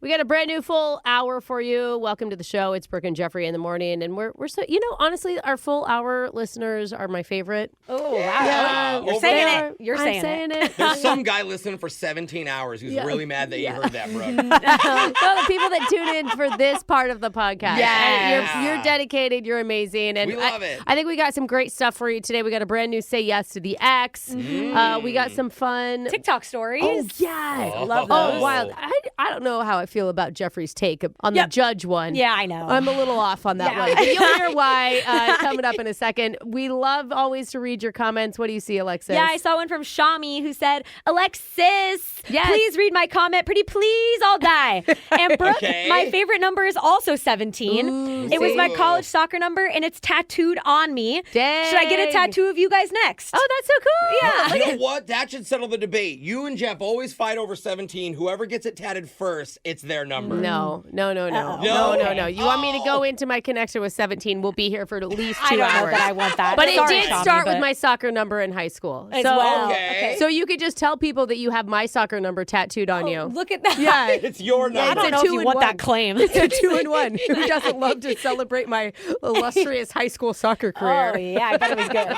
We got a brand new full hour for you. Welcome to the show. It's Brooke and Jeffrey in the morning. And we're so, honestly, our full hour listeners are my favorite. Oh, wow. Yeah, You're saying it. You're saying it. There's some guy listening for 17 hours who's really mad that you heard that, Brooke. No, the people that tune in for this part of the podcast. Yes. You're dedicated. You're amazing. And We love it. I think we got some great stuff for you today. We got a brand new Say Yes to the X. We got some fun TikTok stories. Oh, yeah. Oh. Love those. Oh, wild. I don't know how I feel about Jeffrey's take on the judge one. Yeah, I know. I'm a little off on that one. But you'll hear why coming up in a second. We love always to read your comments. What do you see, Alexis? Yeah, I saw one from Shami who said, Alexis, Yes. please read my comment. Pretty please, I'll die. And Brooke, Okay. my favorite number is also 17. Ooh, it was my see? college soccer number, and it's tattooed on me. Dang. Should I get a tattoo of you guys next? Oh, that's so cool. Yeah. You know what? That should settle the debate. You and Jeff always fight over 17. Whoever gets it tatted first, it's their number. No. No? You want me to go into my connection with 17? We'll be here for at least 2 I don't hours. know that I want that. But it Sorry, did Shami, start with but- my soccer number in high school. As so, well. Okay. So you could just tell people that you have my soccer number tattooed on you. Look at that. Yeah. It's your number. I don't know if you want that claim. It's a 2-in-1. Who doesn't love to celebrate my illustrious high school soccer career? Oh, yeah, I bet it was good.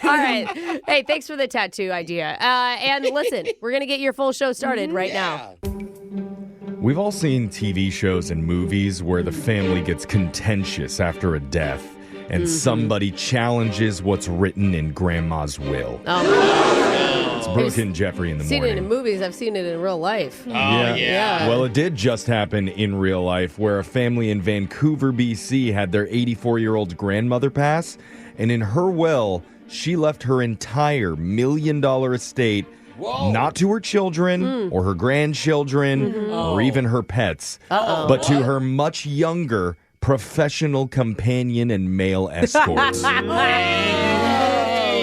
All right. Hey, thanks for the tattoo idea. And listen, we're going to get your full show started right now. We've all seen TV shows and movies where the family gets contentious after a death and somebody challenges what's written in Grandma's will. Oh, It's Brooke and Jeffrey in the I've seen it in morning. movies. I've seen it in real life. Oh, yeah. Yeah. Well, it did just happen in real life where a family in Vancouver, BC had their 84-year-old grandmother pass, and in her will, she left her entire $1 million estate not to her children or her grandchildren or even her pets, but to her much younger professional companion and male escort. Hey,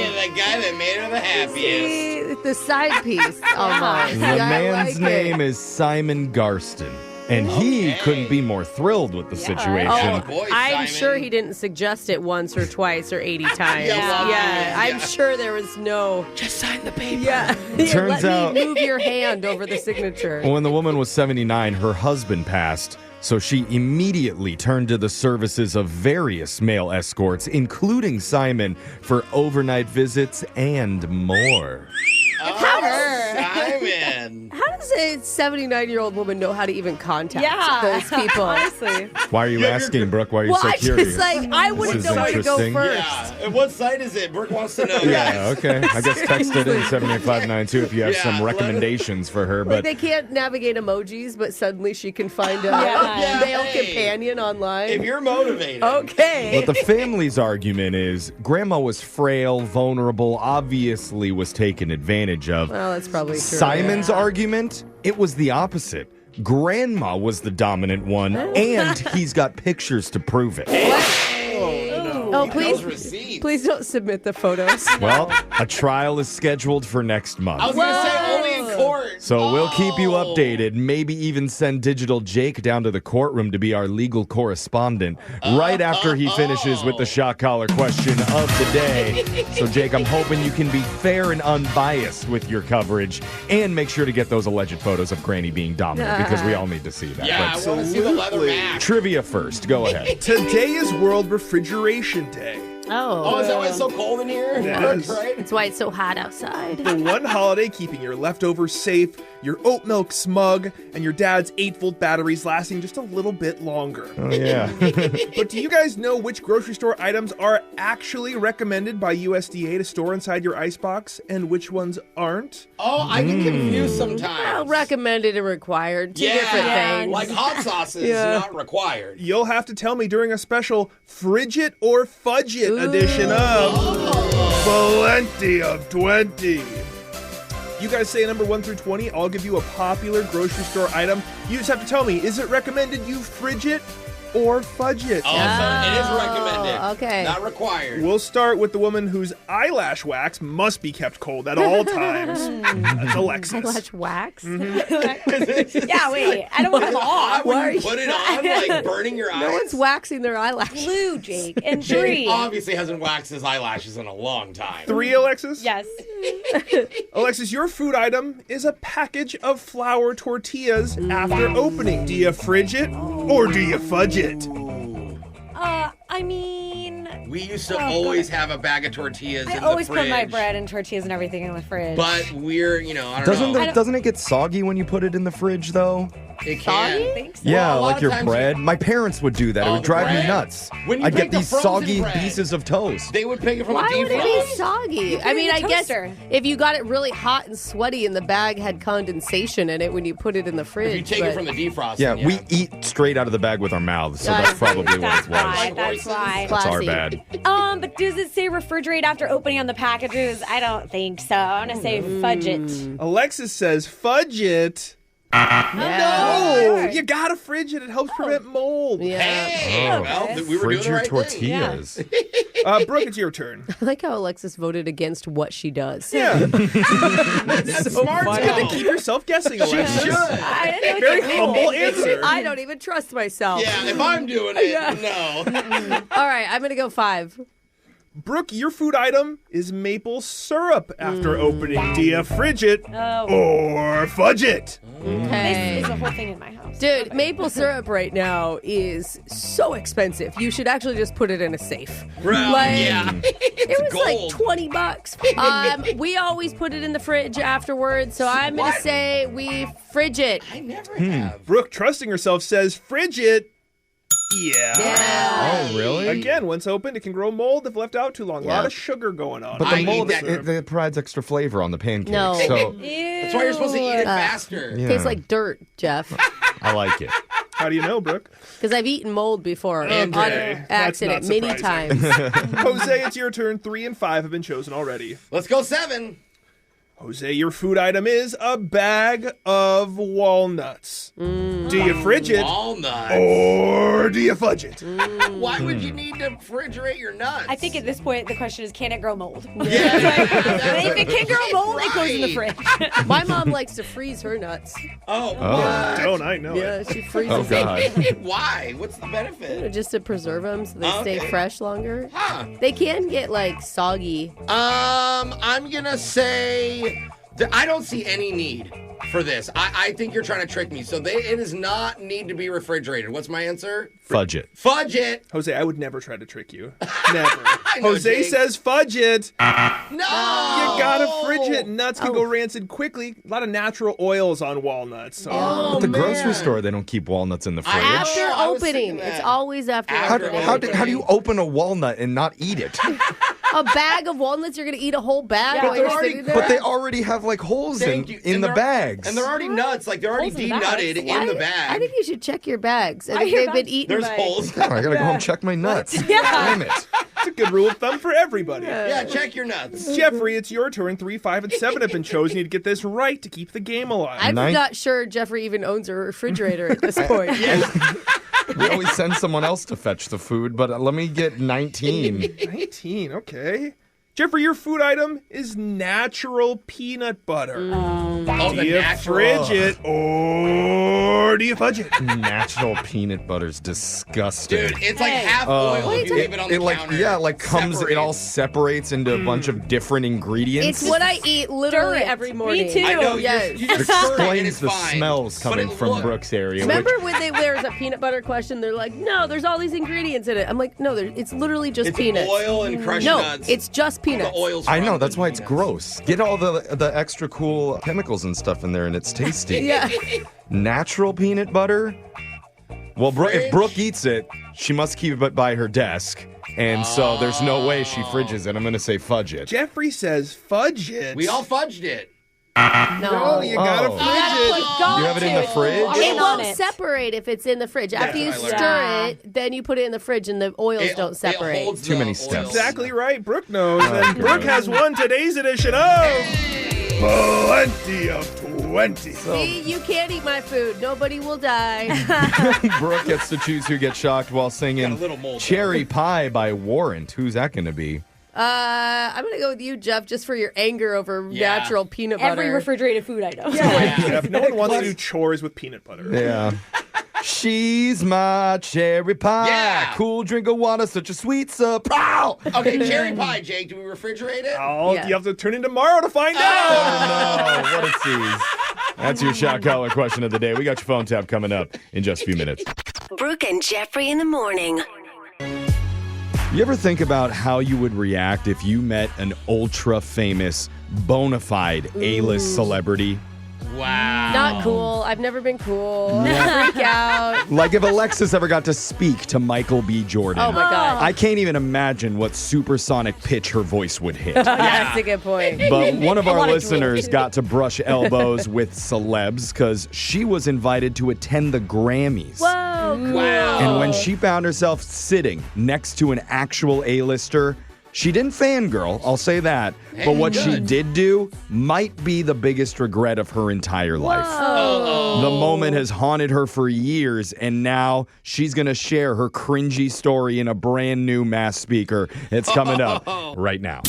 the guy that made her the happiest. See, the side piece almost. The Yeah, I man's like name it. is Simon Garston, and he couldn't be more thrilled with the situation. Oh, boy, I'm Simon. sure he didn't suggest it once or twice or 80 times. Yeah. I'm sure there was no... Just sign the paper. Yeah. Turns Let out- me move your hand over the signature. When the woman was 79, her husband passed, so she immediately turned to the services of various male escorts, including Simon, for overnight visits and more. Simon. How does a 79-year-old woman know how to even contact those people? Honestly. Why are you asking, Brooke? Why are you Well, so I curious? just I wouldn't is know where to go interesting. first. Yeah. And what site is it? Brooke wants to know. Yeah, okay. I guess text it in 78592 if you have some let recommendations for her. Like But they can't navigate emojis, but suddenly she can find a Yeah. male Hey. companion online. If you're motivated. Okay. But the family's argument is Grandma was frail, vulnerable, obviously was taken advantage of. Well, that's probably true. Simon's argument, it was the opposite. Grandma was the dominant one, and he's got pictures to prove it. Oh, Those receipts. please don't submit the photos. Well, a trial is scheduled for next I was month. going to say only in court. So we'll keep you Oh. updated, maybe even send Digital Jake down to the courtroom to be our legal correspondent right after he finishes with the shot collar question of the day. So, Jake, I'm hoping you can be fair and unbiased with your coverage and make sure to get those alleged photos of Granny being dominant because we all need to see that. Yeah, I But want to see the leather back. trivia first. Go ahead. Today is World Refrigeration Day. Oh, is that why it's so cold in here? Yes. Right? That's why it's so hot outside. The one holiday keeping your leftovers safe, your oat milk smug, and your dad's 8-volt batteries lasting just a little bit longer. Oh, yeah. But do you guys know which grocery store items are actually recommended by USDA to store inside your icebox and which ones aren't? Oh, I get confused sometimes. Recommended and required. Two Yeah, different things. like hot sauce is Yeah. not required. You'll have to tell me during a special Fridge It or Fudge It edition of Plenty of 20. You guys say number 1 through 20. I'll give you a popular grocery store item. You just have to tell me, is it recommended you fridge it or fudge it? Oh, so it is recommended. okay. Not required. We'll start with the woman whose eyelash wax must be kept cold at all times. That's Alexis. Eyelash wax? Yeah, wait. I don't want them off. Why would you put it on? Like, like burning your eyes? No one's waxing their eyelashes. Blue, Jake. And Jake 3. obviously hasn't waxed his eyelashes in a long time. 3, Alexis? Yes. Alexis, your food item is a package of flour tortillas after opening. Do you fridge it or do you fudge it? I mean, We used to always have a bag of tortillas in I the always fridge. put my bread and tortillas and everything in the fridge. But we're, I don't know. Doesn't it get soggy when you put it in the fridge, though? It can. I think so. Yeah, Well, a lot like of your times bread. My parents would do that. It Oh, would drive me bread? nuts. When you I'd take get the these frozen soggy bread, pieces of toast. They would pick it from Why the would deep it be fry. soggy? put I it mean, in I the guess toaster. if you got it really hot and sweaty and the bag had condensation in it when you put it in the fridge. If you take but- it from the defrost. Yeah, we eat straight out of the bag with our mouths, so Yeah, that's probably what That's it was. why. Like That's voices. why. That's our Classy. bad. But does it say refrigerate after opening on the packages? I don't think so. I'm gonna say fudge it. Alexis says fudge it. Yeah. No, you gotta fridge it. It helps prevent mold. Yeah. Hey, Oh. well, we were Fridge doing the your right thing. tortillas. Brooke, it's your turn. I like how Alexis voted against what she does. Yeah, That's smart. funny. though. keep yourself guessing, She Alexis. should. I didn't know Very what you humble mean. answer. I don't even trust myself. Yeah, if I'm doing it, no. All right, I'm going to go 5. Brooke, your food item is maple syrup after opening. Do you fridge it Oh, or fudge it? Okay. this is a whole thing in my house. Dude, maple syrup right now is so expensive. You should actually just put it in a safe. Like, yeah. It was gold. like $20. We always put it in the fridge afterwards, so I'm going to What? say we fridge it. I never have. Brooke, trusting herself, says fridge it. Yeah. Yeah. Oh, really? Again, once opened, it can grow mold if left out too long. A lot Yeah. of sugar going on. But I the mold, eat that. it provides extra flavor on the pancakes. No. So That's why you're supposed to eat it faster. yeah, Tastes like dirt, Jeff. I like it. How do you know, Brooke? Because I've eaten mold before Okay, on that's accident not many surprising. times. Jose, it's your turn. 3 and 5 have been chosen already. Let's go 7. Jose, your food item is a bag of walnuts. Do you fridge it Walnuts. or do you fudge it? Why would you need to refrigerate your nuts? I think at this point the question is, can it grow mold? Yeah. If it can grow mold, it goes in the Right. fridge. My mom likes to freeze her nuts. Oh, Oh. Don't I know it? Yeah, she freezes Oh, them God. why? What's the benefit? just to preserve them so they stay Okay. fresh longer. Huh. They can get like soggy. I'm gonna say I don't see any need for this. I think you're trying to trick me. So it does not need to be refrigerated. What's my answer? Fudge it. Fudge it. Jose, I would never try to trick you. Never. know, Jose Jake. says fudge it. No. You gotta fridge it. Nuts can go rancid quickly. A lot of natural oils on walnuts. So. Oh, At the man. grocery store, they don't keep walnuts in the fridge. After I was opening. thinking that. It's always after After opening. How do you open a walnut and not eat it? A bag of walnuts, you're going to eat a whole bag Yeah, while you're they're already sitting there? But they already have like holes Thank you. in And the they're- bags. And they're already nuts. Like they're already Holes in the bags? denutted in the bag. I think you should check your bags. And I if hear they've been about- eaten There's by... holes. Oh, I gotta go home and check my nuts. Damn it. It's a good rule of thumb for everybody. Yeah, check your nuts. Jeffrey, it's your turn. 3, 5, and 7 have been chosen. You need to get this right to keep the game alive. I'm Nine- not sure Jeffrey even owns a refrigerator at this point. We always send someone else to fetch the food, but let me get 19. 19, okay. Jeffrey, your food item is natural peanut butter. Oh, Do the you natural. fridge it or do you fudge it? Natural peanut butter's disgusting. Dude, it's like Hey. half oil if you leave it on the it like counter. yeah, like comes it all separates into a bunch of different ingredients. It's what I eat literally Stir it. every morning. Me too. I know. Yes. You just stir it and explains it's the fine. smells But coming it from look- Brooke's area. Remember when there was a peanut butter question? They're like, no, there's all these ingredients in it. I'm like, no, it's literally just It's peanuts. oil and crushed No, nuts. it's just the peanuts. oils. I from know the that's why it's peanuts. gross. Get all the extra cool chemicals and stuff in there, and it's tasty. Yeah. Natural peanut butter. Well, if Fridge? Brooke eats it, she must keep it by her desk, and so there's no way she fridges it. I'm gonna say fudge it. Jeffrey says fudge it. We all fudged it. No, you gotta Oh. fridge it. You have it in the fridge? It won't separate if it's in the fridge. After you That's what I stir learned. it, then you put it in the fridge and the oils It- don't it separate. holds Too the many oils. steps. Exactly right. Brooke knows. And Brooke has won today's edition of Plenty of 20. See, you can't eat my food. Nobody will die. Brooke gets to choose who gets shocked while singing Got a little mold, Cherry Pie by Warrant. Who's that gonna be? I'm going to go with you, Jeff, just for your anger over Yeah. natural peanut butter. Every refrigerated food item. Jeff, no one wants to do chores with peanut butter. Yeah. She's my cherry pie. Yeah. Cool drink of water, such a sweet surprise. Okay, cherry pie, Jake. Do we refrigerate it? Oh, Yeah. you have to tune in tomorrow to find out. Oh, what a tease. That's your shot collar question of the day. We got your phone tap coming up in just a few minutes. Brooke and Jeffrey in the morning. You ever think about how you would react if you met an ultra famous, bona fide A-list celebrity? Wow. Not cool. I've never been cool. Freak out. Like if Alexis ever got to speak to Michael B. Jordan. Oh my God. I can't even imagine what supersonic pitch her voice would hit. That's a good point. But one of our lot of listeners got to brush elbows with celebs because she was invited to attend the Grammys. Whoa, cool. Wow. And when she found herself sitting next to an actual A-lister, she didn't fangirl, I'll say that. But what she good. did do might be the biggest regret of her entire life. The moment has haunted her for years, and now she's going to share her cringy story in a brand new mass speaker. It's coming up right now.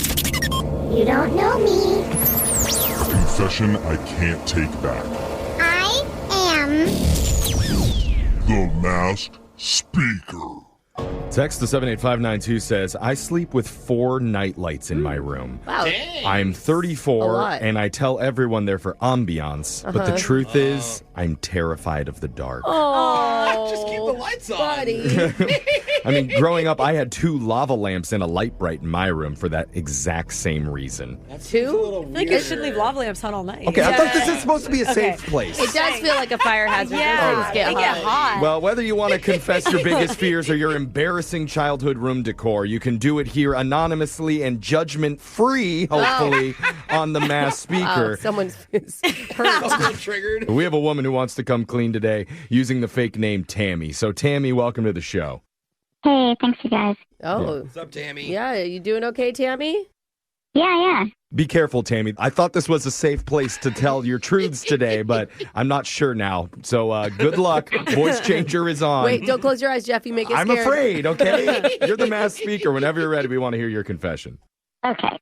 You don't know me. Confession I can't take back. I am. The Masked Speaker. Text to 78592 says, I sleep with 4 nightlights in my room. Wow. Dang. I'm A 34 lot. and I tell everyone they're for ambiance, but the truth is, I'm terrified of the dark. Oh, Just keep the lights on. buddy. I mean, growing up, I had 2 lava lamps and a light bright in my room for that exact same reason. That's Two? a little I feel like you should leave lava lamps on all night. Okay, I thought this is supposed to be a safe place. It does feel like a fire hazard. Yeah, Those things they get hot. Well, whether you want to confess your biggest fears or your embarrassing childhood room decor, you can do it here anonymously and judgment-free, hopefully, on the mass speaker. Oh, someone's hurt. A little triggered. We have a woman who wants to come clean today using the fake name Tammy. So, Tammy, welcome to the show. Hey, thanks, you guys. Oh, What's up, Tammy? yeah. You doing okay, Tammy? Yeah. Be careful, Tammy. I thought this was a safe place to tell your truths today, but I'm not sure now. So, good luck. Voice changer is on. Wait, don't close your eyes, Jeff. You make it I'm scared. afraid, okay? You're the mass speaker. Whenever you're ready, we want to hear your confession. Okay.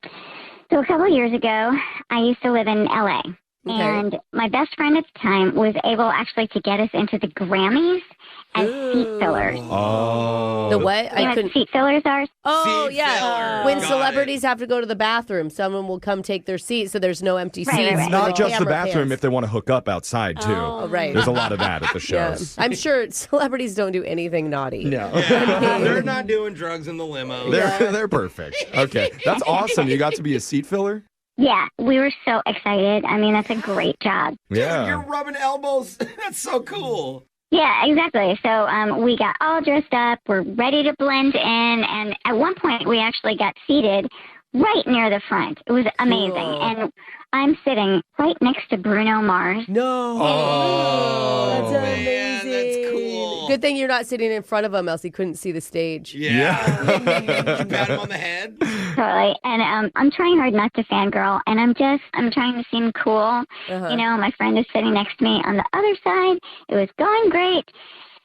So a couple years ago, I used to live in LA. Okay. And my best friend at the time was able actually to get us into the Grammys as seat fillers. Oh. The what? You know I what couldn't. seat fillers are? Oh, Seat yeah. filler. When Got celebrities have to go to the bathroom, someone will come take their seat so there's no empty Right, seats. right, right. when Not just the camera bathroom pans. if they want to hook up outside, too. Oh, right. There's a lot of that at the Yeah. shows. I'm sure celebrities don't do anything naughty. No. Yeah, they're not doing drugs in the limo. They're perfect. Okay. That's awesome. You got to be a seat filler? Yeah, we were so excited. I mean, that's a great job. Dude, Yeah. you're rubbing elbows. That's so cool. Yeah, exactly. So we got all dressed up. We're ready to blend in. And at one point, we actually got seated right near the front. It was amazing. Cool. And I'm sitting right next to Bruno Mars. No. Oh, That's man, amazing. that's cool. Good thing you're not sitting in front of him, else he couldn't see the stage. Yeah. You pat him on the head. Totally. And I'm trying hard not to fangirl. And I'm trying to seem cool. Uh-huh. You know, my friend is sitting next to me on the other side. It was going great.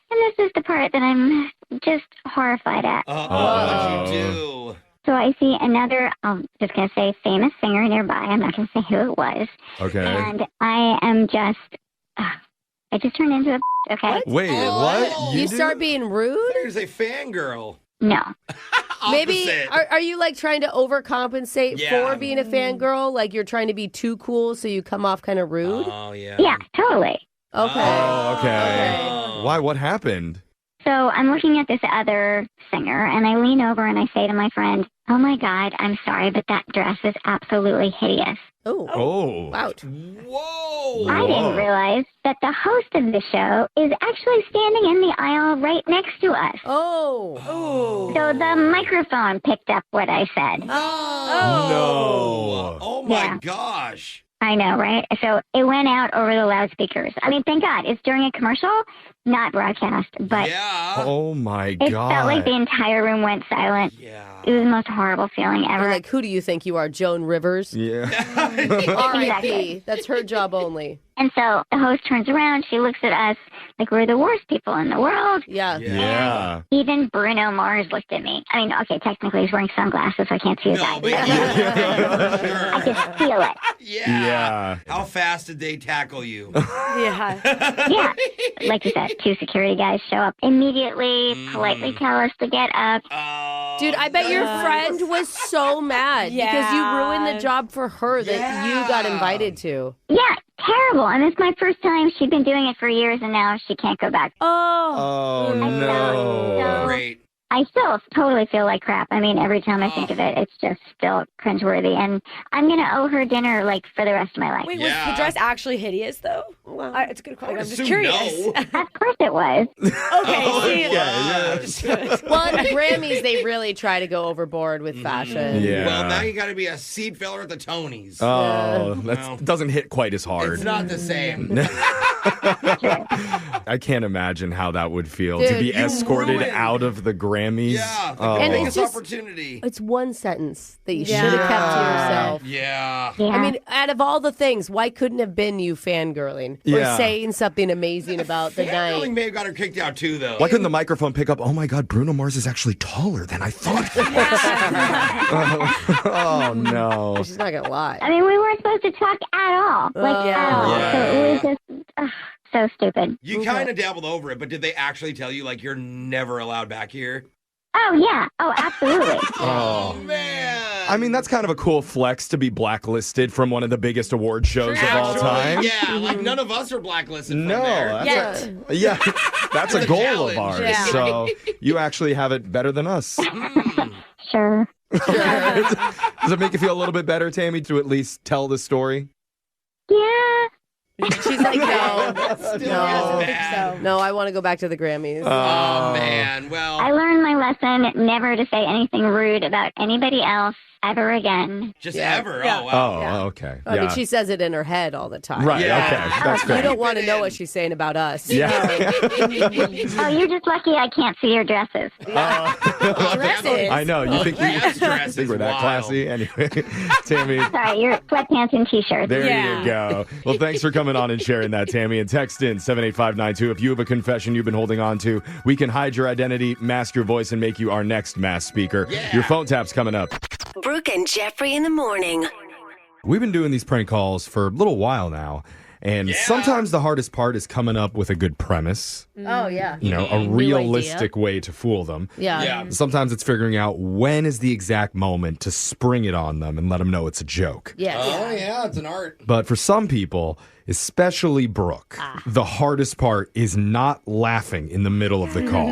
And this is the part that I'm just horrified at. What'd you do? So I see another, I'm just going to say famous singer nearby. I'm not going to say who it was. Okay. And I am just, I just turned into a, okay? Wait, what? You do? start being rude? There's a fangirl. No. Maybe Opposite. are you like trying to overcompensate Yeah. for being a fangirl? Like you're trying to be too cool so you come off kind of rude? Oh, yeah. Yeah, totally. Okay. Oh, okay. Oh. Why? What happened? So I'm looking at this other singer, and I lean over and I say to my friend, oh my God, I'm sorry, but that dress is absolutely hideous. Oh. Oh. Wow. Whoa. I didn't realize that the host of the show is actually standing in the aisle right next to us. Oh. So the microphone picked up what I said. No. Oh, my Yeah. gosh. I know, right? So it went out over the loudspeakers. I mean, thank God. It's during a commercial, not broadcast, but Yeah. Oh, my it God. felt like the entire room went silent. Yeah. It was the most horrible feeling You're ever. like, who do you think you are, Joan Rivers? Yeah. R.I.P. Exactly. That's her job only. And so the host turns around. She looks at us like we're the worst people in the world. Yeah. Yeah. Even Bruno Mars looked at me. I mean, okay, technically he's wearing sunglasses, so I can't see his eyes. But I can feel it. Yeah. How fast did they tackle you? Yeah. Yeah. Like you said, 2 security guys show up immediately, politely tell us to get up. Dude, I bet your friend was so mad because you ruined the job for her that you got invited to. Yeah, terrible. And it's my first time. She'd been doing it for years, and now she can't go back. Oh, no. Great. I still totally feel like crap. I mean, every time I think of it, it's just still cringeworthy. And I'm going to owe her dinner, like, for the rest of my life. Wait, was the dress actually hideous, though? Well, it's a good question. I'm just curious. No. Of course it was. Okay. Well, at the Grammys, they really try to go overboard with fashion. Yeah. Well, now you got to be a seat filler at the Tonys. Oh, that doesn't hit quite as hard. It's not the same. I can't imagine how that would feel Dude, to be you escorted ruined. out of the Grammys. Yeah, the Oh. biggest it's just- opportunity. It's one sentence that you should have kept to yourself. Yeah. Yeah. I mean, out of all the things, why couldn't have been you fangirling Yeah. or saying something amazing about the Fangirling night? may have got her kicked out too, though. Why couldn't the microphone pick up, oh my God, Bruno Mars is actually taller than I thought he was. Oh, no. She's not gonna lie. I mean, we weren't supposed to talk at all. Like, at all. Yeah. So it was just so stupid. You kind of dabbled over it, but did they actually tell you, like, you're never allowed back here? Oh, yeah. Oh, absolutely. Oh, man. I mean, that's kind of a cool flex to be blacklisted from one of the biggest award shows of all time. Yeah, like none of us are blacklisted from No, there. yeah, that's a The goal challenge. of ours. Yeah. So you actually have it better than us. Sure. Does it make you feel a little bit better, Tammy, to at least tell the story? Yeah. She's like, no, Still no, is bad. no, I want to go back to the Grammys. Oh, man. Well, I learned my lesson never to say anything rude about anybody else ever again. just Yeah. ever. Yeah. Oh, wow. Oh, okay. I mean, she says it in her head all the time. Right, Yeah. okay. That's You great. don't want to know what she's saying about us. Yeah. Oh, you're just lucky I can't see your dresses. Dresses. I know. You think, Yes, dress think is we're that wild. classy? Anyway, Tammy, Sorry, your sweatpants and t-shirts. there Yeah. you go. Well, thanks for coming on and sharing that, Tammy. And text in 78592 if you have a confession you've been holding on to. We can hide your identity, mask your voice, and make you our next mass speaker. Yeah. Your phone tap's coming up. Brooke and Jeffrey in the morning. We've been doing these prank calls for a little while now. And sometimes the hardest part is coming up with a good premise, Oh, yeah. you know, a New realistic way to fool them. Yeah. Yeah. Sometimes it's figuring out when is the exact moment to spring it on them and let them know it's a joke. Yes. Oh, yeah, it's an art. But for some people, especially Brooke, the hardest part is not laughing in the middle of the call.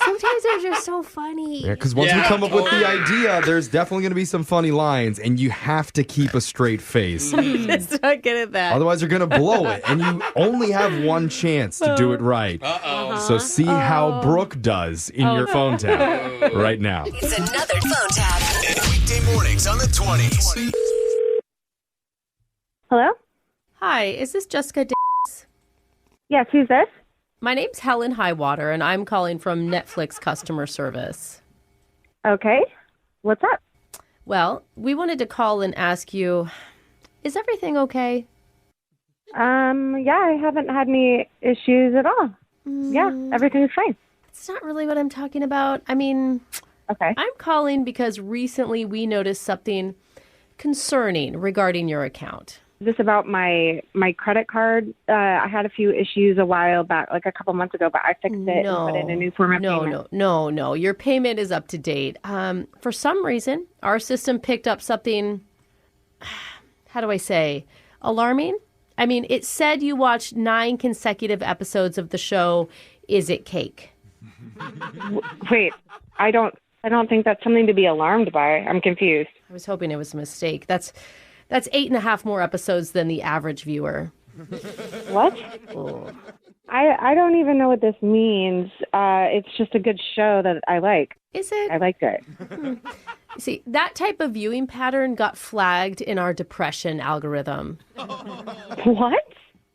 Sometimes they're just so funny. Yeah, because once we Yeah, come up with the totally. idea, there's definitely going to be some funny lines, and you have to keep a straight face. Just not good at that. Otherwise, you're going to blow it, and you only have one chance to do it right. Uh-oh. So see how Brooke does in your phone tap right now. It's another phone tap. Weekday mornings on the 20s. Hello? Hi, is this Jessica Yes, who's this? My name's Helen Highwater, and I'm calling from Netflix customer service. Okay. What's up? Well, we wanted to call and ask you, is everything okay? Yeah, I haven't had any issues at all. Yeah, everything's fine. It's not really what I'm talking about. I mean, Okay. I'm calling because recently we noticed something concerning regarding your account. Is this about my credit card? I had a few issues a while back, like a couple months ago, but I fixed it and put in a new form of payment. No. Your payment is up to date. For some reason, our system picked up something, how do I say, alarming? I mean, it said you watched 9 consecutive episodes of the show Is It Cake? Wait, I don't think that's something to be alarmed by. I'm confused. I was hoping it was a mistake. That's 8.5 more episodes than the average viewer. What? I don't even know what this means. It's just a good show that I like. Is it? I liked it. See, that type of viewing pattern got flagged in our depression algorithm. What?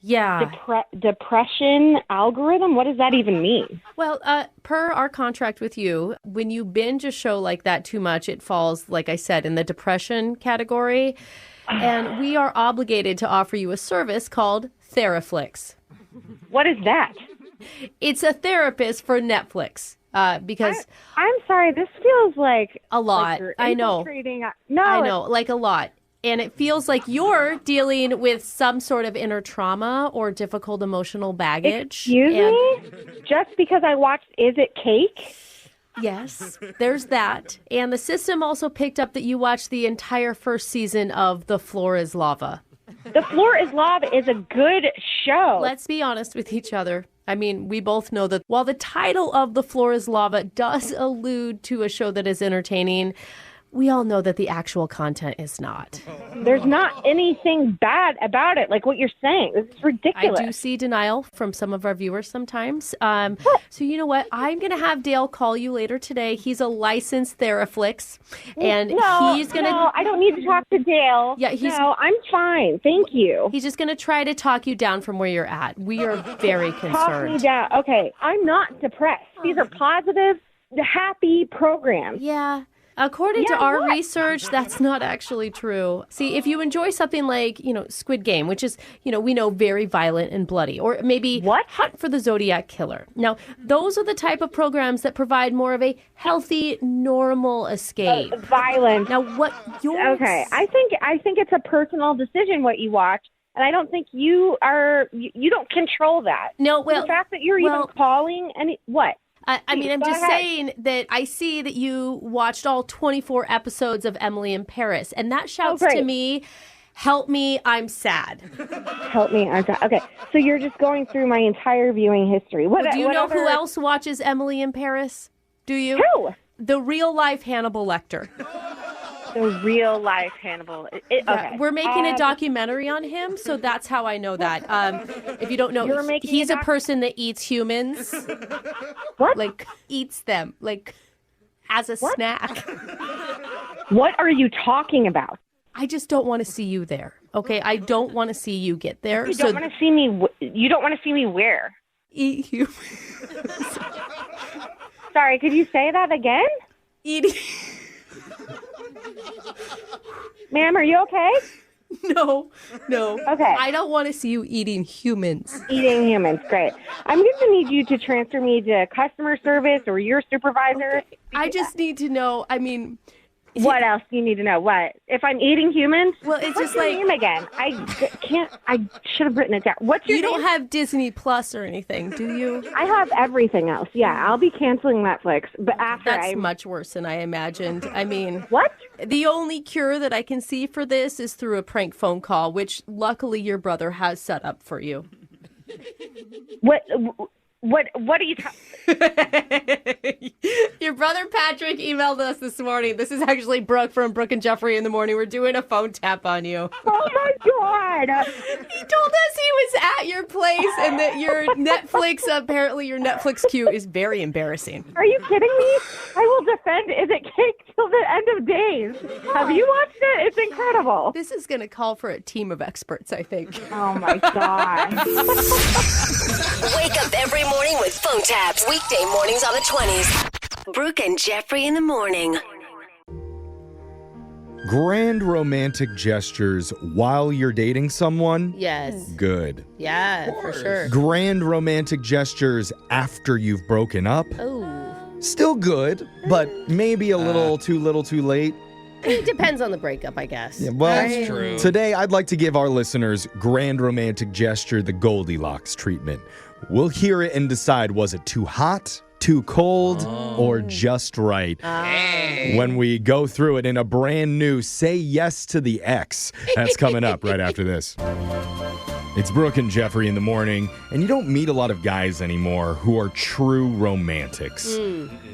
Yeah. Depression algorithm? What does that even mean? Well, per our contract with you, when you binge a show like that too much, it falls, like I said, in the depression category. And we are obligated to offer you a service called Theraflix. What is that? It's a therapist for Netflix. Because I'm sorry, this feels like a lot. Like I know. No, I know, like a lot. And it feels like you're dealing with some sort of inner trauma or difficult emotional baggage. Excuse me? Just because I watched Is It Cake? Yes, there's that. And the system also picked up that you watched the entire first season of The Floor is Lava. The Floor is Lava is a good show. Let's be honest with each other. I mean, we both know that while the title of The Floor is Lava does allude to a show that is entertaining, we all know that the actual content is not. There's not anything bad about it, like what you're saying. This is ridiculous. I do see denial from some of our viewers sometimes. So you know what? I'm going to have Dale call you later today. He's a licensed Theraflix. And he's going to... No, I don't need to talk to Dale. Yeah, No, I'm fine. Thank you. He's just going to try to talk you down from where you're at. We are very concerned. Talk me down. Okay, I'm not depressed. These are positive, happy programs. Yeah. According to our research, that's not actually true. See, if you enjoy something like, Squid Game, which is, we know very violent and bloody, or maybe Hunt for the Zodiac Killer. Now, those are the type of programs that provide more of a healthy, normal escape. Violence. Now, what yours... Okay, I think it's a personal decision what you watch. And I don't think you don't control that. No, well... The fact that you're even calling, what? I mean, I'm just saying that I see that you watched all 24 episodes of Emily in Paris, and that shouts to me, help me, I'm sad. Help me, I'm sad. Okay, so you're just going through my entire viewing history. Do you know who else watches Emily in Paris? Do you? Who? The real-life Hannibal Lecter. The real-life Hannibal. Okay. We're making a documentary on him, so that's how I know that. If you don't know, he's a person that eats humans. What? Like, eats them, like, as a snack. What are you talking about? I just don't want to see you there, okay? I don't want to see you get there. You don't want to see me. You don't want to see me where? Eat humans. Sorry, could you say that again? Eating... Ma'am, are you okay? No. Okay. I don't want to see you eating humans. Eating humans, great. I'm going to need you to transfer me to customer service or your supervisor. Okay. I just need to know, What else do you need to know? What? If I'm eating humans? Well, it's What's just your like... name again? I should have written it down. What's your name? You don't have Disney Plus or anything, do you? I have everything else. Yeah, I'll be canceling Netflix. But after That's much worse than I imagined. I mean... What? The only cure that I can see for this is through a prank phone call, which luckily your brother has set up for you. What are you talking... Your brother Patrick emailed us this morning. This is actually Brooke from Brooke and Jeffrey in the Morning. We're doing a phone tap on you. Oh my God! He told us he was at your place and that your Netflix queue is very embarrassing. Are you kidding me? I will defend Is It Cake till the end of days. Have you watched it? It's incredible. This is going to call for a team of experts, I think. Oh my God. Wake up every morning with phone taps. Weekday mornings on the 20s. Brooke and Jeffrey in the Morning. Grand romantic gestures while you're dating someone? Yes. Good. Yeah, for sure. Grand romantic gestures after you've broken up? Oh. Still good, but maybe a little too late. It depends on the breakup, I guess. Yeah, well, That's true. Today I'd like to give our listeners grand romantic gesture the Goldilocks treatment. We'll hear it and decide, was it too hot, too cold, or just right? When we go through it in a brand new Say Yes to the Ex. That's coming up right after this. It's Brooke and Jeffrey in the Morning, and you don't meet a lot of guys anymore who are true romantics.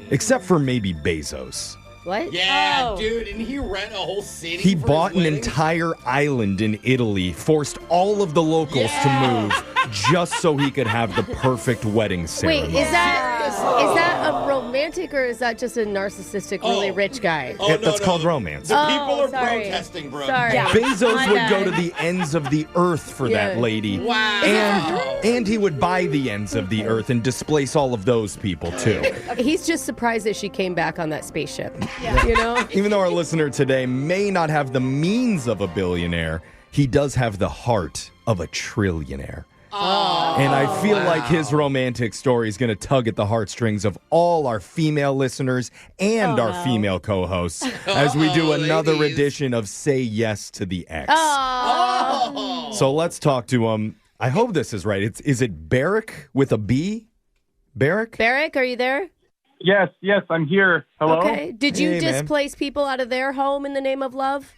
Except for maybe Bezos. What? Yeah, dude, and he rent a whole city. He for bought his an wedding? entire island in Italy, forced all of the locals to move just so he could have the perfect wedding ceremony. Wait, is that a romantic or is that just a narcissistic, really rich guy? That's called romance. The people are sorry. protesting, bro. Sorry. Yeah. Bezos My would bad. go to the ends of the earth for that lady. Wow. And he would buy the ends of the earth and displace all of those people, too. He's just surprised that she came back on that spaceship. Yeah. You know? Even though our listener today may not have the means of a billionaire, he does have the heart of a trillionaire. And I feel like his romantic story is going to tug at the heartstrings of all our female listeners and our female co-hosts as we do another edition of Say Yes to the Ex. So let's talk to him. I hope this is right. Is it Barrick with a B? Barrick? Barrick, are you there? Yes, I'm here. Hello? Okay. Did you displace people out of their home in the name of love?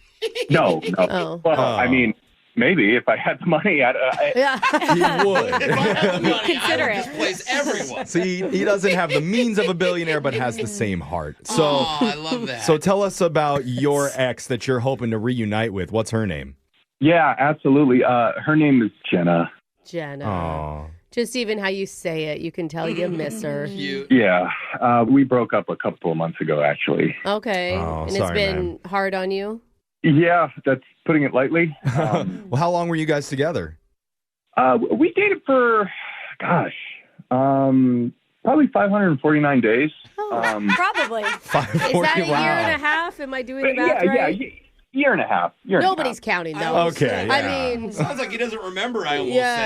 No. Oh. Well, I mean, maybe if I had the money, Yeah. He would. If I had the money, Consider I would it. displace everyone. See, he doesn't have the means of a billionaire, but has the same heart. So, I love that. so tell us about your ex that you're hoping to reunite with. What's her name? Yeah, absolutely. Her name is Jenna. Jenna. Oh. Just even how you say it, you can tell you miss her. Cute. Yeah, we broke up a couple of months ago, actually. Okay. Oh, and it's sorry, been hard on you? Yeah, that's putting it lightly. Well, how long were you guys together? We dated for, probably 549 days. Probably. Is that a year and a half? Am I doing the math right? Year and a half. Nobody's counting, though. Okay. I yeah. mean, Sounds like he doesn't remember. I almost Yeah.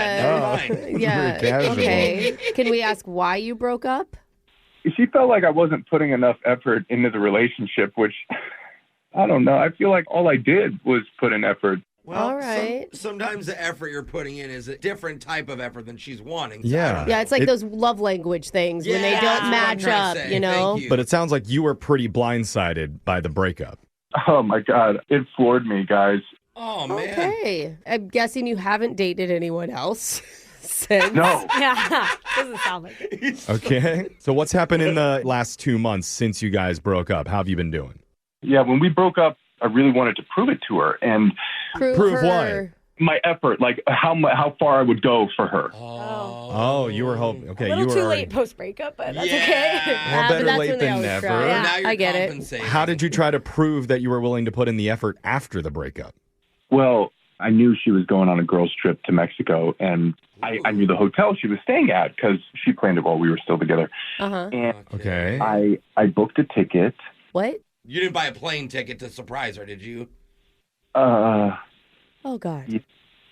said. Never mind. yeah. Very casual. Okay. Can we ask why you broke up? She felt like I wasn't putting enough effort into the relationship, which, I don't know. I feel like all I did was put in effort. Well, All right. sometimes the effort you're putting in is a different type of effort than she's wanting. So Yeah. I don't know. Yeah, it's like those love language things when they Yeah, don't that's what I'm match trying up, to say. you know? Thank you. But it sounds like you were pretty blindsided by the breakup. Oh, my God. It floored me, guys. Oh, man. Okay. I'm guessing you haven't dated anyone else since. No. Yeah. Doesn't sound like it. Okay. So what's happened in the last 2 months since you guys broke up? How have you been doing? Yeah, when we broke up, I really wanted to prove it to her. And Prove her. my effort, like how far I would go for her. Oh, you were hoping. Okay, A little you were too already- late post breakup, but that's Yeah. okay. Well, but better that's late when they than always never. try. Yeah, Now you're I get it. compensating. How did you try to prove that you were willing to put in the effort after the breakup? Well, I knew she was going on a girls' trip to Mexico, and I knew the hotel she was staying at because she planned it while we were still together. Uh-huh. And Okay. I booked a ticket. What? You didn't buy a plane ticket to surprise her, did you? Uh, Oh, God.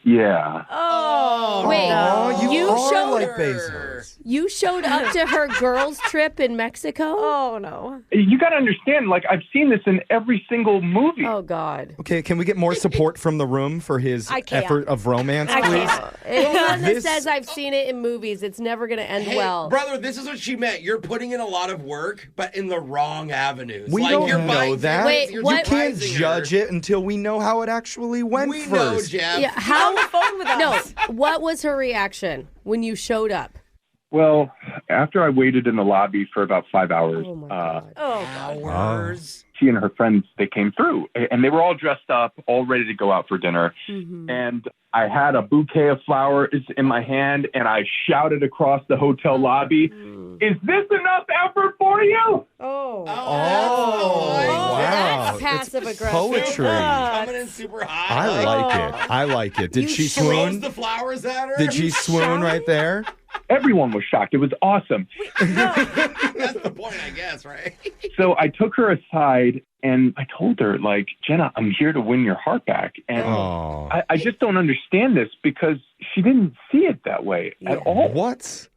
yeah. Oh, Wait, Oh, you are showed like her. Bezos. You showed up to her girls' trip in Mexico? Oh, no. You got to understand, like, I've seen this in every single movie. Oh, God. Okay, can we get more support from the room for his I can't. effort of romance, I please? can't. Anyone that This- says I've seen it in movies, it's never going to end Hey, well. brother, this is what she meant. You're putting in a lot of work, but in the wrong avenues. We like, don't you're know buying that. Wait, you're what- You can't surprising her. judge it until we know how it actually went We know, first. Jeff. Yeah, how? On the phone with us. No, what was her reaction when you showed up? Well, after I waited in the lobby for about 5 hours, Oh, my God. Oh, God. Hours. she and her friends, they came through, and they were all dressed up, all ready to go out for dinner. Mm-hmm. And I had a bouquet of flowers in my hand, and I shouted across the hotel lobby, "Is this enough effort for you?" Oh. Oh, wow. That's It's passive aggressive. poetry. Coming in super hot. I like it. I like it. Did You she Throws swoon? the flowers at her. Did she swoon right there? Everyone was shocked. It was awesome. That's the point, I guess, right? So I took her aside, and I told her, like, Jenna, I'm here to win your heart back. And Oh. I just don't understand this because she didn't see it that way at all. What?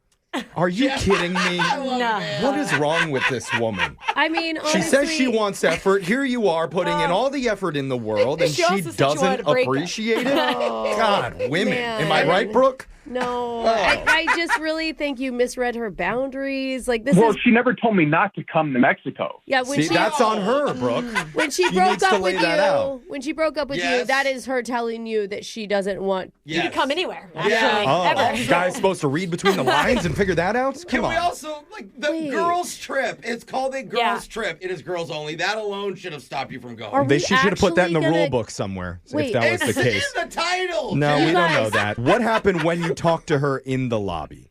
Are you kidding me? No. What is wrong with this woman? I mean, honestly, She says she wants effort. Here you are putting in all the effort in the world, and She she also said she wanted doesn't to break up. appreciate it? God, women. man. Am I right, Brooke? No, I just really think you misread her boundaries. Like this Well, is, she never told me not to come to Mexico. yeah. When See, she that's on her, Brooke. when she She broke needs to up lay with that out. you, when she broke up with you, Yes. that is her telling you that she doesn't want. You can come anywhere, actually. Yeah. Oh, Ever. guy's supposed to read between the lines and figure that out? Can Come we on. also, like, the Wait. girls' trip? It's called a girls' Yeah. trip. It is girls only. That alone should have stopped you from going. Are They we should have put that in the actually rule gonna- book somewhere Wait, if that was It's the case. in the title. No, Jeff. we don't know guys- that. What happened when you talked to her in the lobby?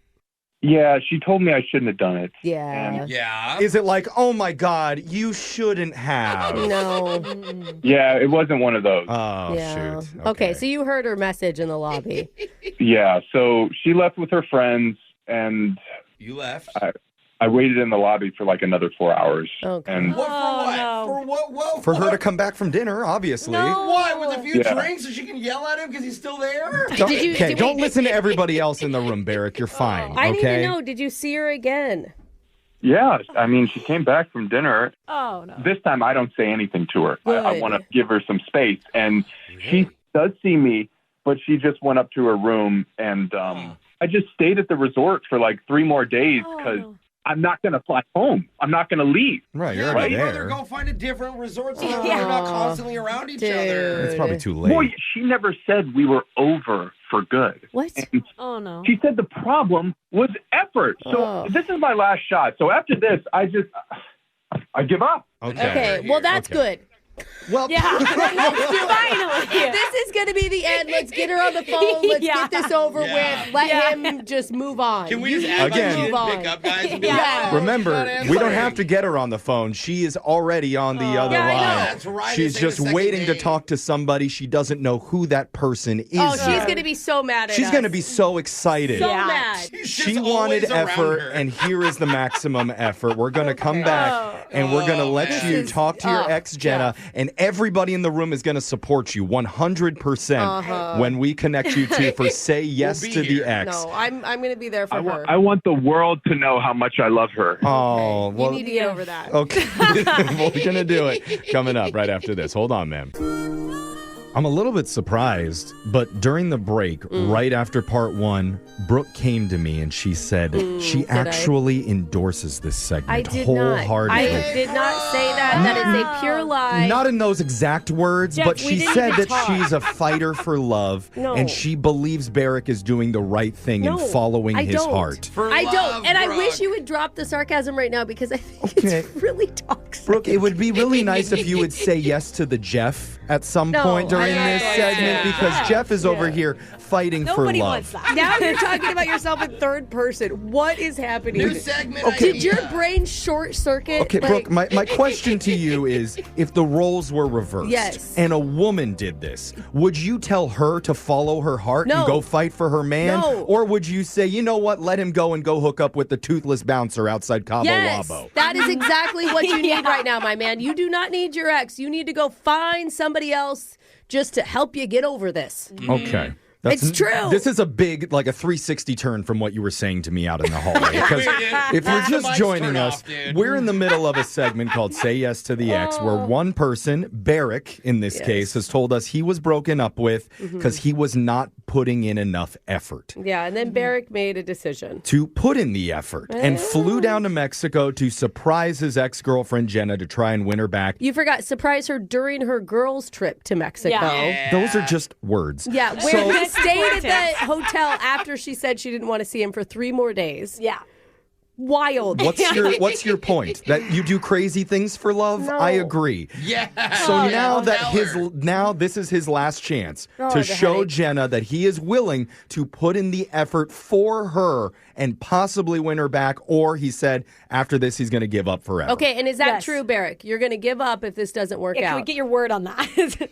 Yeah, she told me I shouldn't have done it. Yeah. Yeah. Is it like, oh my God, you shouldn't have? No. Yeah, it wasn't one of those. Oh, Yeah. shoot. Okay, so you heard her message in the lobby. Yeah, so she left with her friends, and You left. I waited in the lobby for like another 4 hours. Okay. And What for what? no. For what? Whoa, For her to come back from dinner, obviously. What? With a few Yeah. drinks so she can yell at him because he's still there? Don't listen to everybody else in the room, Barrick. You're fine. I need okay? to know, did you see her again? yeah, I mean, she came back from dinner. Oh, no. This time I don't say anything to her. I Good. want to give her some space. And she does see me, but she just went up to her room. And I just stayed at the resort for like 3 more days because I'm not going to fly home. I'm not going to leave. Right, you're Yeah, already brother, there. go find a different resort so that you're not constantly around each other. It's probably too late. Boy, she never said we were over for good. What? And Oh, no. she said the problem was effort. So this is my last shot. So after this, I give up. Okay, well, that's good. Well, Yeah. Finally. This is going to be the end. Let's get her on the phone. Let's Yeah. get this over Yeah. with. Let him just move on. Can we You just need act to like she Again. move didn't on. pick up, guys? And be Yeah. like, "Oh, Remember, she's we not don't have answering." to get her on the phone. She is already on the other Yeah, I know. line. That's right. She's This ain't just a second waiting to date. talk to somebody. She doesn't know who that person is. Oh, she's yet. going to be so mad at She's us. going to be so excited. so Yeah. mad. She's She just wanted always around effort, her. and here is the maximum effort. We're going to come back, and we're going to let man. you This is- talk to your ex, Jenna, and everybody in the room is going to support you 100% when we connect you to for Say Yes We'll be to here. the Ex. No, I'm going to be there for her. I want the world to know how much I love her. Oh, You well, need to get over that. okay. Well, we're going to do it coming up right after this. Hold on, man. I'm a little bit surprised, but during the break, right after part 1, Brooke came to me and she said she actually endorses this segment I did not. wholeheartedly. I did not say that. That is a pure lie. Not in those exact words, Jeff, but we she didn't said even that talk. she's a fighter for love No. and she believes Barrick is doing the right thing No, and following I his don't. heart. For I love, don't. And I Brooke. wish you would drop the sarcasm right now because I think Okay. it's really toxic. Brooke, it would be really nice if you would say yes to the Jeff at some No, point during I'm this not segment going to. because Jeff is over here fighting Nobody for love. wants that. Now you're talking about yourself in third person. What is happening? New segment Okay. Did your idea. brain short circuit? Okay, Like, Brooke, my question to you is if the roles were reversed Yes. and a woman did this, would you tell her to follow her heart No. and go fight for her man? No. Or would you say, you know what, let him go and go hook up with the toothless bouncer outside Cabo Yes, Wabo? that is exactly what you need Yeah. right now, my man. You do not need your ex. You need to go find somebody else just to help you get over this. Okay. It's true. This is a big, like a 360 turn from what you were saying to me out in the hallway. Because if you're The just mics joining turn us, off, dude. we're in the middle of a segment called Say Yes to the Ex, where one person, Barrick in this case, has told us he was broken up with because he was not putting in enough effort. Yeah, and then Barrick made a decision. To put in the effort and flew down to Mexico to surprise his ex-girlfriend Jenna to try and win her back. You forgot, surprise her during her girls' trip to Mexico. Yeah. Those are just words. Yeah, where So- he stayed at the hotel after she said she didn't want to see him for 3 more days. Yeah. Wild. What's your point? That you do crazy things for love? No. I agree. Yeah. So now that Tell her. now this is his last chance Oh, to the show headache. Jenna that he is willing to put in the effort for her and possibly win her back, or he said after this he's going to give up forever. Okay, and is that Yes. true, Barrick? You're going to give up if this doesn't work Yeah, can we out? get your word on that?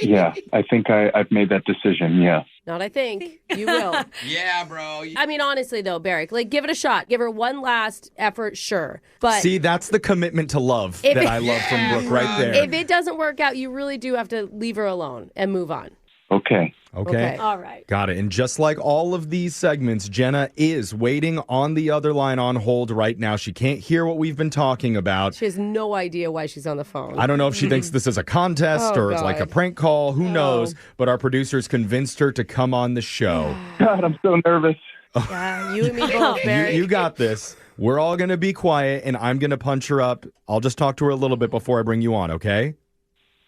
Yeah, I think I've made that decision. Yeah. Not I think. You will. Yeah, bro. I mean, honestly, though, Barrick, like, give it a shot. Give her one last effort, sure. But See, that's the commitment to love If that it- I love from Brooke right there. if it doesn't work out, you really do have to leave her alone and move on. Okay. Okay. All right. Got it. And just like all of these segments, Jenna is waiting on the other line on hold right now. She can't hear what we've been talking about. She has no idea why she's on the phone. I don't know if she thinks this is a contest Oh, or it's like a God. prank call. Who knows? But our producers convinced her to come on the show. God, I'm so nervous. Yeah, you and me both, Barrick. You got this. We're all going to be quiet and I'm going to punch her up. I'll just talk to her a little bit before I bring you on, okay?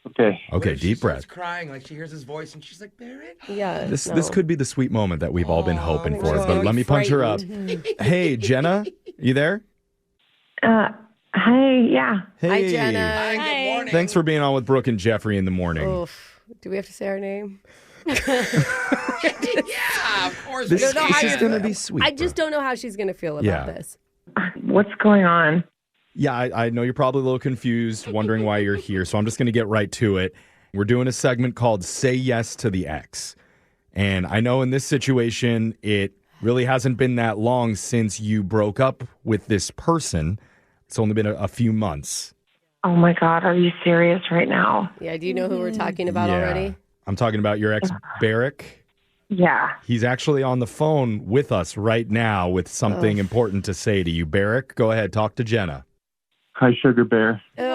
Okay. Okay, She deep starts breath. crying like she hears his voice and she's like, Barrett? Yeah. This no. could be the sweet moment that we've all been hoping for. I'm But very let me punch her up. frightened. Hey, Jenna, you there? Hi, yeah. Hey. Hi, Jenna. Hi, good morning. Thanks for being on with Brooke and Jeffrey in the morning. Oof. Do we have to say our name? Yeah, of course. This, we don't know this how is you- going to be sweet. I just don't know how she's going to feel about Yeah. this. What's going on? Yeah, I know you're probably a little confused, wondering why you're here. So I'm just going to get right to it. We're doing a segment called Say Yes to the Ex. And I know in this situation, it really hasn't been that long since you broke up with this person. It's only been a few months. Oh my God, are you serious right now? Yeah, do you know who we're talking about already? I'm talking about your ex, Barrick. Yeah. He's actually on the phone with us right now with something important to say to you. Barrick, go ahead, talk to Jenna. Hi, Sugar Bear. Barrick.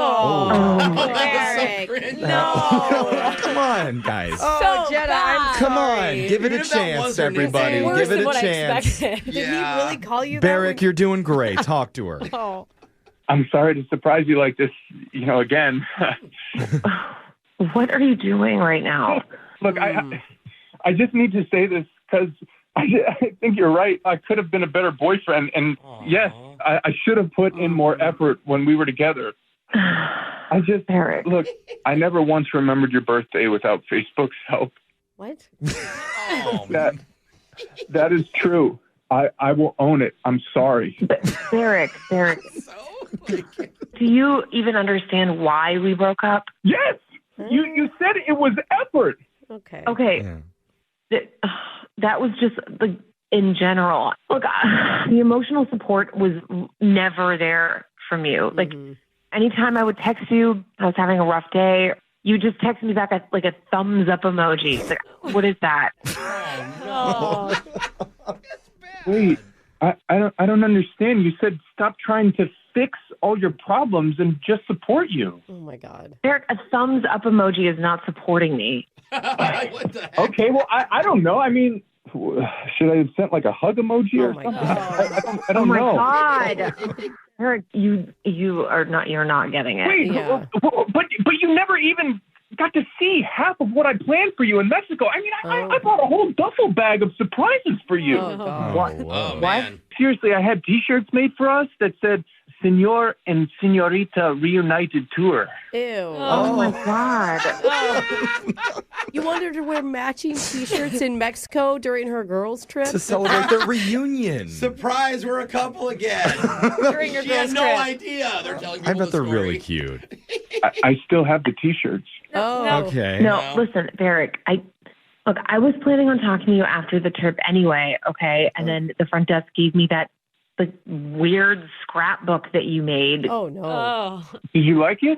No. Come on, guys. Oh, Jenna, I'm Come sorry. on, give it a chance, everybody. Worse Give it than a what I chance. expected. Did he really call you Barrick, that? you're doing great. Talk to her. Oh. I'm sorry to surprise you like this, again. What are you doing right now? Look, I just need to say this because I think you're right. I could have been a better boyfriend. And yes, I should have put in more effort when we were together. Eric. Look, I never once remembered your birthday without Facebook's help. What? That is true. I will own it. I'm sorry. Eric. Do you even understand why we broke up? Yes! You said it was effort. Okay. Okay. Yeah. That was just in general. Look, the emotional support was never there from you. Like, anytime I would text you, I was having a rough day, you just text me back like a thumbs up emoji. Like, what is that? Oh, No. Wait, I don't understand. You said stop trying to fix all your problems and just support you. Oh my God. Eric, a thumbs up emoji is not supporting me. What the heck? Okay, well, I don't know. I mean, should I have sent like a hug emoji or something? I don't know. Oh my God. Eric, you're not getting it. Wait, but you never even got to see half of what I planned for you in Mexico. I mean, I bought a whole duffel bag of surprises for you. Oh, God. What? Man. Seriously, I had T-shirts made for us that said Senor and Senorita Reunited Tour. Ew. Oh my God. You wanted her to wear matching T-shirts in Mexico during her girls' trip? To celebrate their reunion. Surprise, we're a couple again. During your She had girls' no trip. idea. They're telling I people bet they're the story. really cute. I still have the T-shirts. Oh. Okay. No, listen, Eric, I was planning on talking to you after the trip anyway, okay? And then the front desk gave me that weird scrapbook that you made. Oh, no. Oh. Did you like it?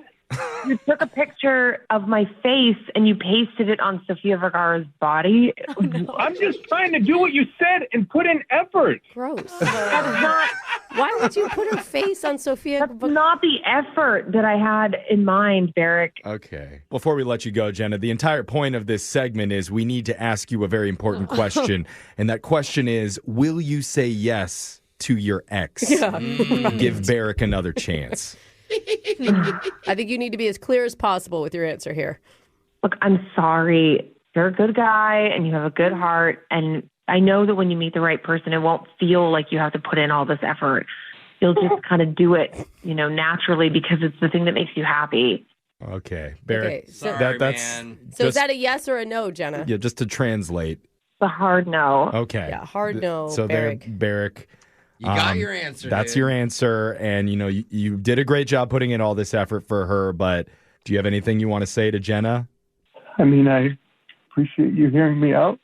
You took a picture of my face and you pasted it on Sofia Vergara's body. I'm just trying to do what you said and put in effort. Gross. That's not, Why would you put her face on Sophia? that's not the effort that I had in mind, Derek. Okay. Before we let you go, Jenna, the entire point of this segment is we need to ask you a very important question. And that question is, will you say yes to your ex? Yeah. Give Barrick another chance. I think you need to be as clear as possible with your answer here. Look, I'm sorry. You're a good guy and you have a good heart. And I know that when you meet the right person, it won't feel like you have to put in all this effort. You'll just kind of do it, naturally because it's the thing that makes you happy. Okay. Barrick, Okay, so- Sorry, that's man. So is that a yes or a no, Jenna? yeah, just to translate. The hard no. Okay. Yeah, hard no, So Barrick. there, Barrick. You got your answer. That's dude. your answer. And, you did a great job putting in all this effort for her. But do you have anything you want to say to Jenna? I mean, I appreciate you hearing me out.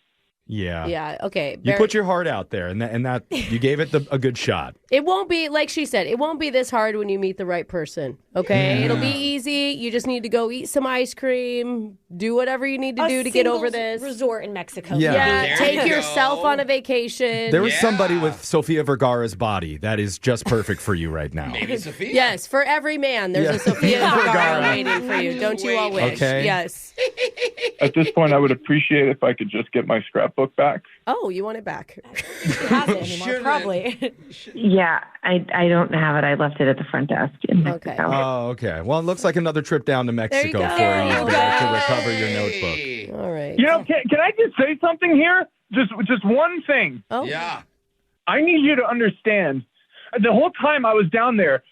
Yeah. Yeah, okay. You put your heart out there, and that you gave it a good shot. It won't be, like she said, it won't be this hard when you meet the right person, okay? Yeah. It'll be easy. You just need to go eat some ice cream, do whatever you need to do to get over this. Resort in Mexico. Yeah. Yeah, There take you yourself go. on a vacation. There was Yeah. somebody with Sofia Vergara's body that is just perfect for you right now. Maybe Sophia. Yes, for every man, there's Yeah. a Sophia Vergara Vergara. waiting for you. Don't you all wish? Okay. Yes. At this point, I would appreciate if I could just get my scrapbook back. Oh, you want it back? She has it anymore, Shouldn't. probably. Yeah, I don't have it. I left it at the front desk in Okay. Mexico. Oh, okay. Well, it looks like another trip down to Mexico go. for There you, you Barrick, to go. recover your notebook. Hey. All right. Can I just say something here? Just one thing. Oh. Yeah. I need you to understand. The whole time I was down there,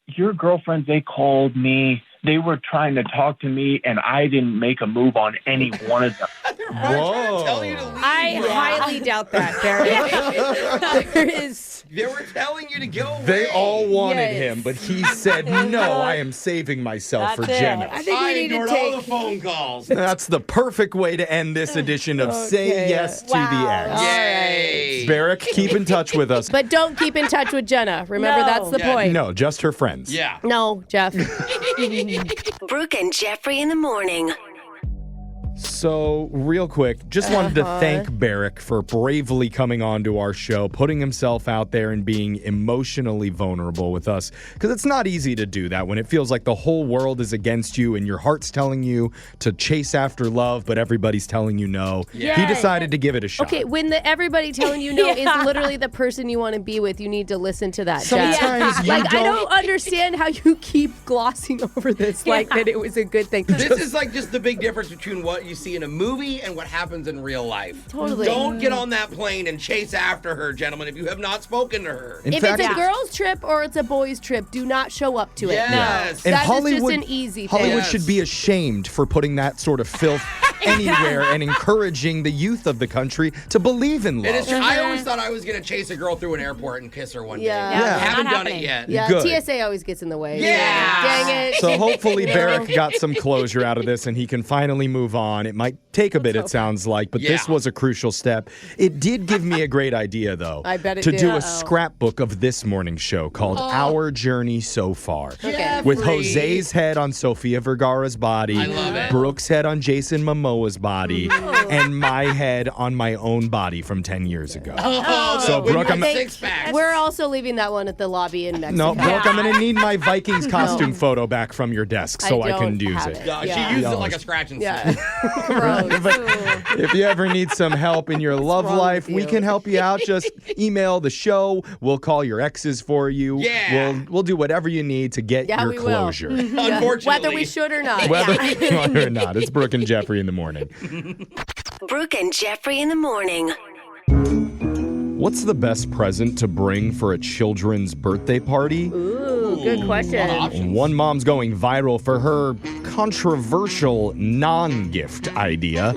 your girlfriends, they called me. They were trying to talk to me, and I didn't make a move on any one of them. Whoa. Tell you to leave. I highly doubt that, Barrick. There is. They were telling you to go away. They all wanted Yes. him, but he said, no, I am saving myself for That's it. Jenna. I think I we need to ignored all the take. phone calls. That's the perfect way to end this edition of Say Okay. Yes to the Wow. Ex. All Yay. right. Thanks, Barrick. Keep in touch with us. But don't keep in touch with Jenna. Remember, that's the point. No, just her friends. Yeah. No, Jeff. Brooke and Jeffrey in the morning. So, real quick, just wanted to thank Barrick for bravely coming on to our show, putting himself out there and being emotionally vulnerable with us. Because it's not easy to do that when it feels like the whole world is against you and your heart's telling you to chase after love, but everybody's telling you no. Yeah. He decided to give it a shot. Okay, when the everybody telling you no is literally the person you want to be with, you need to listen to that, Sometimes Jeff. you I don't- don't understand how you keep glossing over this like that it was a good thing. This is like just the big difference between what you see in a movie and what happens in real life. Totally. Don't get on that plane and chase after her, gentlemen, if you have not spoken to her. In If fact- it's a girl's trip or it's a boy's trip, do not show up to it. Yes. No. And That is just an easy thing. Hollywood should be ashamed for putting that sort of filth anywhere and encouraging the youth of the country to believe in love. It is true. I always thought I was going to chase a girl through an airport and kiss her one day. Yeah. Haven't Not done it happening. yet. Yeah, Good. TSA always gets in the way. Yeah. Dang it. So hopefully Barrick got some closure out of this and he can finally move on. It might take a bit, it sounds like, but this Yeah. was a crucial step. It did give me a great idea, though. I bet it to did. do Uh-oh. a scrapbook of this morning's show called Our Journey So Far. Okay. With Jose's head on Sofia Vergara's body, I love it. Brooke's head on Jason Momoa's body, and my head on my own body from 10 years ago. So, with Brooke, my I'm... six-pack. We're also leaving that one at the lobby in Mexico. No, Brooke, I'm going to need my Vikings costume photo back from your desk so I can don't use have it. Yeah. She used it like a scratch and Yeah. sniff. Gross. If you ever need some help in your love wrong life, with we you? can help you out. Just email the show. We'll call your exes for you. Yeah. We'll do whatever you need to get Yeah, your we will. closure. Unfortunately. Whether we should or not. Whether or not. It's Brooke and Jeffrey in the morning. Brooke and Jeffrey in the morning. What's the best present to bring for a children's birthday party? Ooh, good question. One mom's going viral for her controversial non-gift idea.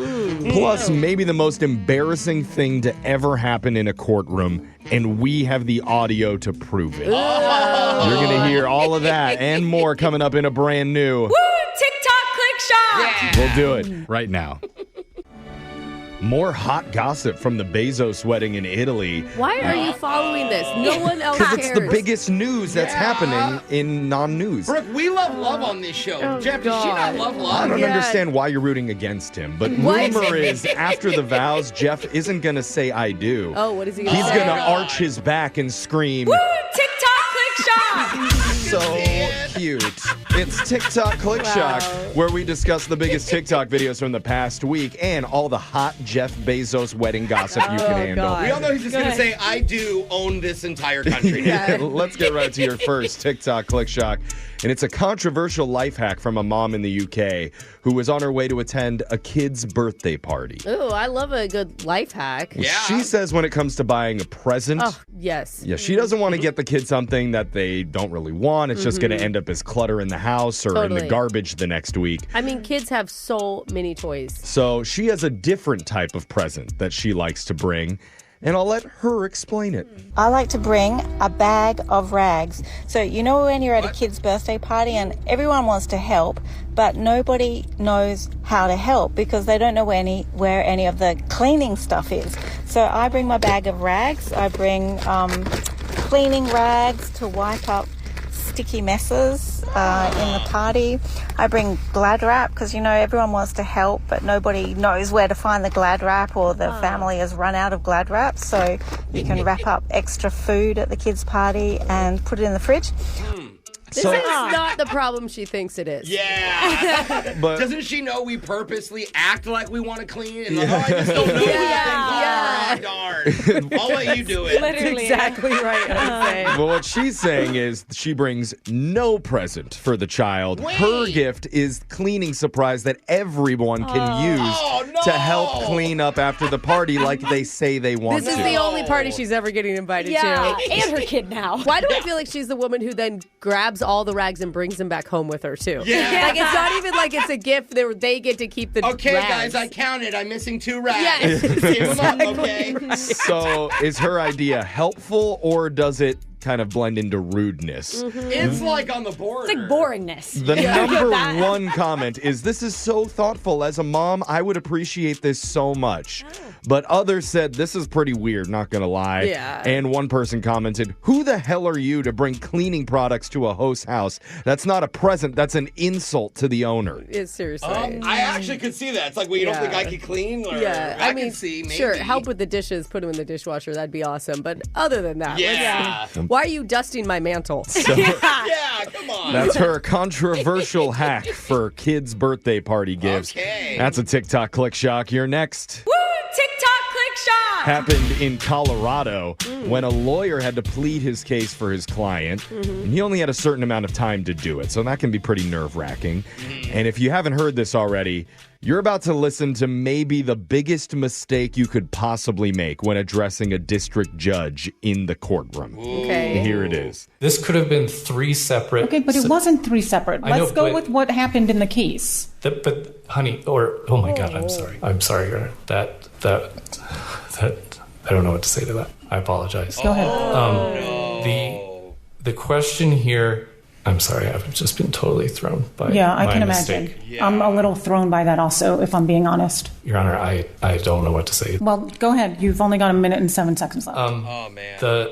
Plus, maybe the most embarrassing thing to ever happen in a courtroom, and we have the audio to prove it. You're going to hear all of that and more coming up in a brand new... Woo! TikTok Click Shock! We'll do it right now. More hot gossip from the Bezos wedding in Italy. Why are you following this? No one else Because cares. it's the biggest news that's happening in non-news. Brooke, we love love on this show. Oh, Jeff, does she not love I love? don't understand why you're rooting against him, but What? rumor is after the vows, Jeff isn't going to say I do. Oh, what is he going He's to say? going to arch his back and scream, Woo! TikTok Click Shock! so cute. It's TikTok Click Shock, where we discuss the biggest TikTok videos from the past week and all the hot Jeff Bezos wedding gossip you can handle. God. We all know he's just going to say, I do own this entire country now. Let's get right to your first TikTok Click Shock. And it's a controversial life hack from a mom in the UK who was on her way to attend a kid's birthday party. Ooh, I love a good life hack. Yeah. She says when it comes to buying a present, Oh, yes. yeah, she doesn't want to get the kid something that they don't really want. It's just going to end up as clutter in the house or in Totally. the garbage the next week. I mean, kids have so many toys. So she has a different type of present that she likes to bring, and I'll let her explain it. I like to bring a bag of rags. So, you know, when you're at a kid's birthday party and everyone wants to help, but nobody knows how to help because they don't know where any of the cleaning stuff is. So I bring my bag of rags. I bring cleaning rags to wipe up sticky messes in the party. I bring Glad wrap because, you know, everyone wants to help, but nobody knows where to find the Glad wrap or the family has run out of Glad wrap. So you can wrap up extra food at the kids' party and put it in the fridge. This is not the problem she thinks it is. Yeah. But doesn't she know we purposely act like we want to clean? And like, oh, I just don't know where things are. Oh, darn. I'll let you do it. Literally. Exactly right. well, what she's saying is she brings no present for the child. Her gift is cleaning supplies that everyone can use to help clean up after the party like they say they want This to. is the only party she's ever getting invited Yeah, to. and her kid now. Why do I feel like she's the woman who then grabs all the rags and brings them back home with her, too? Yeah. Like, it's not even like it's a gift that they get to keep the Okay, rags. guys, I counted. I'm missing 2 rags. Yes, Give 'em up, exactly. okay? So is her idea helpful or does it kind of blend into rudeness. It's like on the border. It's like boringness. The number one comment is, "This is so thoughtful. As a mom, I would appreciate this so much." But others said, "This is pretty weird, not gonna lie." Yeah. And one person commented, "Who the hell are you to bring cleaning products to a host's house? That's not a present, that's an insult to the owner." It's seriously. I actually could see that. It's like, well, you don't think I could clean? Or I mean, can see, maybe. Sure, help with the dishes, put them in the dishwasher. That'd be awesome. But other than that, Yeah. why are you dusting my mantle? Yeah, come on. That's her controversial hack for kids' birthday party gifts. Okay. That's a TikTok Click Shock. You're next. Woo! TikTok Click Shock! Happened in Colorado when a lawyer had to plead his case for his client, and he only had a certain amount of time to do it, so that can be pretty nerve-wracking. And if you haven't heard this already, you're about to listen to maybe the biggest mistake you could possibly make when addressing a district judge in the courtroom. Okay. Here it is. This could have been 3 separate... Okay, but it wasn't 3 separate. I know, Let's go but- with what happened in the case. But honey, oh my God, I'm sorry. I'm sorry, Your Honor. That, I don't know what to say to that. I apologize. Go ahead. The question here, I'm sorry, I've just been totally thrown by I my can mistake. imagine. I'm a little thrown by that also, if I'm being honest. Your Honor, I don't know what to say. Well, go ahead. You've only got 1 minute and 7 seconds left. Oh, man.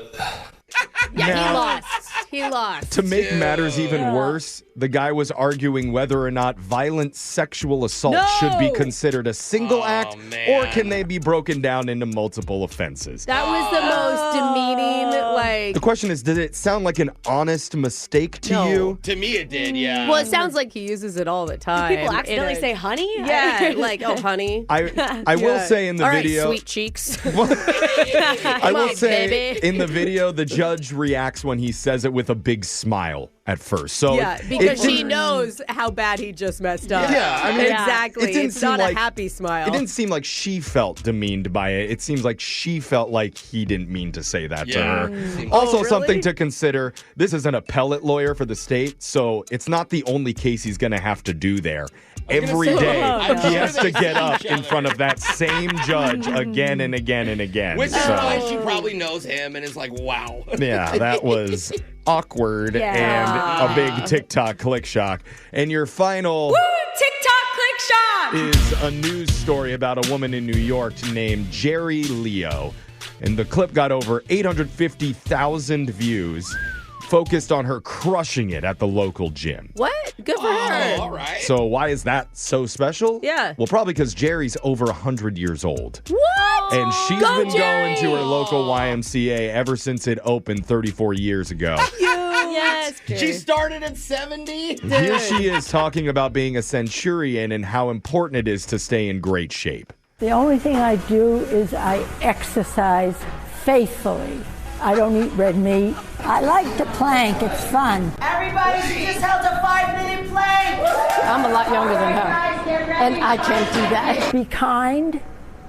He lost. To make matters even worse, the guy was arguing whether or not violent sexual assault should be considered a single act, or can they be broken down into multiple offenses. That was the most demeaning, The question is, did it sound like an honest mistake to you? To me, it did, yeah. Well, it sounds like he uses it all the time. People accidentally say honey? Yeah, like, oh, honey. I will say in the All right, video... sweet cheeks. I will say baby. in the video, the judge reacts when he says it with a big smile at first. So because she knows how bad he just messed up. Yeah, I mean, exactly. it didn't It's seem not like- a happy smile. It didn't seem like she felt demeaned by it. It seems like she felt like he didn't mean to say that to her. Also, really? something to consider, this is an appellate lawyer for the state, so it's not the only case he's going to have to do there. Every day, he has to get up in front of that same judge again and again and again. Which is why she probably knows him and is like, wow. Yeah, that was awkward and a big TikTok Click Shock. And your final... Woo! TikTok Click Shock! is a news story about a woman in New York named Jerry Leo. And the clip got over 850,000 views, focused on her crushing it at the local gym. What? Good for her. All right. So why is that so special? Yeah. Well, probably because Jerry's over 100 years old. What? And she's Go, been Jerry! going to her local YMCA ever since it opened 34 years ago. Yes, She started at 70? Here she is talking about being a centurion and how important it is to stay in great shape. The only thing I do is I exercise faithfully. I don't eat red meat. I like to plank. It's fun. Everybody, she just held a 5-minute plank. I'm a lot younger than her, and I can't do that. Be kind,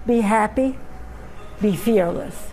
be happy, be fearless.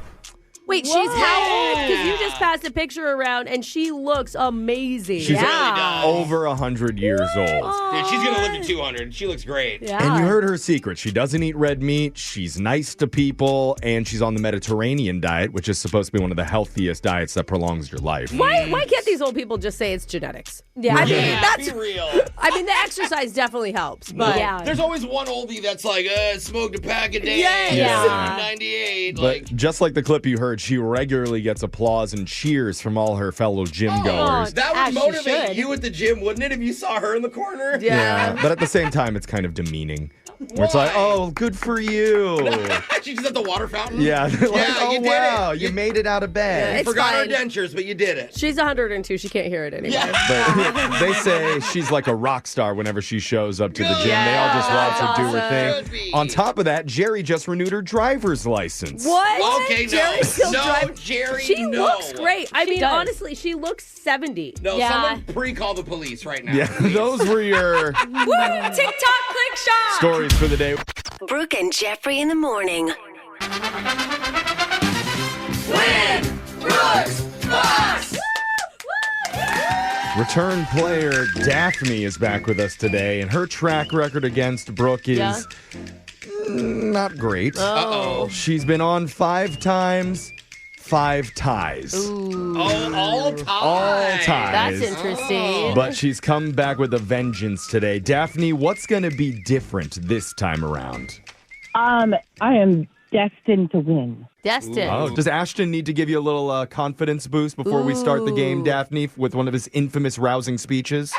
Wait, she's how old? Because you just passed a picture around, and she looks amazing. She's over 100 years old. Dude, she's going to live to 200. She looks great. And you heard her secret. She doesn't eat red meat. She's nice to people. And she's on the Mediterranean diet, which is supposed to be one of the healthiest diets that prolongs your life. Why can't these old people just say it's genetics? Yeah. I mean, that's be real. I mean, the exercise definitely helps, but There's always one oldie that's like, smoked a pack a day. Yeah. 98. But just like the clip you heard, she regularly gets applause and cheers from all her fellow gym goers. That would motivate you at the gym, wouldn't it, if you saw her in the corner? Yeah. But at the same time, it's kind of demeaning. Where it's like, oh, good for you. She's just at the water fountain? Yeah. Like, oh, you did wow, it. you made it out of bed. You forgot her dentures, but you did it. she's 102. She can't hear it anymore. But they say she's like a rock star whenever she shows up to the gym. They all just watch her do her thing. On top of that, Jerry just renewed her driver's license. What? Okay, no. Jerry still No, drives. Jerry, She no. looks great. I mean, does. honestly, she looks 70. No, someone pre-call the police right now. Yeah, those were your Woo! TikTok Click Shock! stories for the day. Brooke and Jeffrey in the morning. Win! Brooks! Box! Return player Daphne is back with us today, and her track record against Brooke is not great. Uh-oh. She's been on 5 times, 5 ties. Ooh. Oh, all ties. All ties. That's interesting. But she's come back with a vengeance today. Daphne, what's going to be different this time around? I am destined to win. Destined. Oh, does Ashton need to give you a little confidence boost before we start the game, Daphne, with one of his infamous rousing speeches?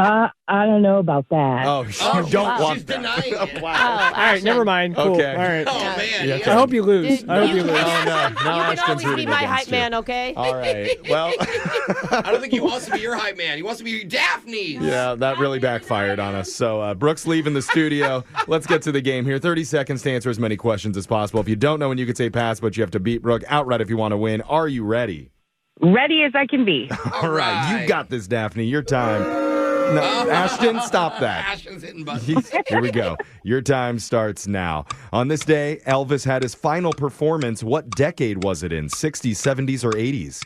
I don't know about that. Oh, you don't want She's that. denying it. All right, never mind. Cool. Okay. All right. Oh, man. Yeah, I hope you lose. I hope you lose. Oh, no. You Now can Ashton's always be rooting my against hype you. man, okay? All right. Well, I don't think he wants to be your hype man. He wants to be Daphne's. yeah, that really backfired on us. So Brooke's leaving the studio. Let's get to the game here. 30 seconds to answer as many questions as possible. If you don't know when you could say pass, but you have to beat Brooke outright if you want to win. Are you ready? Ready as I can be. All right. You got this, Daphne. Your time. No, Ashton, stop that. Ashton's hitting buttons. Here we go. Your time starts now. On this day, Elvis had his final performance. What decade was it in? 60s, 70s, or 80s?